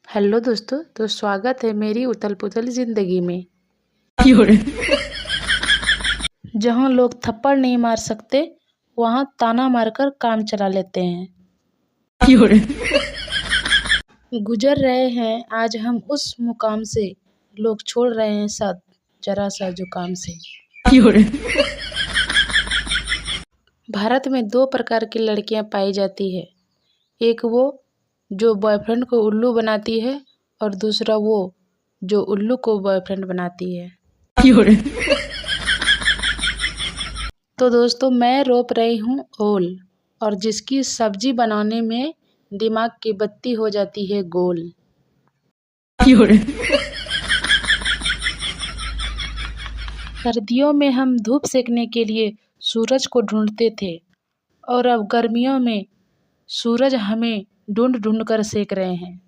Hello दोस्तों, तो स्वागत है मेरी उथल-पुथल ज़िंदगी में। जहाँ लोग थप्पड़ नहीं मार सकते, वहाँ ताना मारकर काम चला लेते हैं। गुजर रहे हैं आज हम उस मुकाम से, लोग छोड़ रहे हैं साथ ज़रा-सा जुकाम से। भारत में 2 प्रकार की लड़कियाँ पाई जाती है। एक वो जो बॉयफ्रेंड को उल्लू बनाती है और दूसरा वो जो उल्लू को बॉयफ्रेंड बनाती है। तो दोस्तों, मैं रोप रही हूँ ओल और जिसकी सब्जी बनाने में दिमाग की बत्ती हो जाती है गोल। सर्दियों में हम धूप सेकने के लिए सूरज को ढूंढते थे और अब गर्मियों में सूरज हमें ढूंढ ढूंढ कर सेक रहे हैं।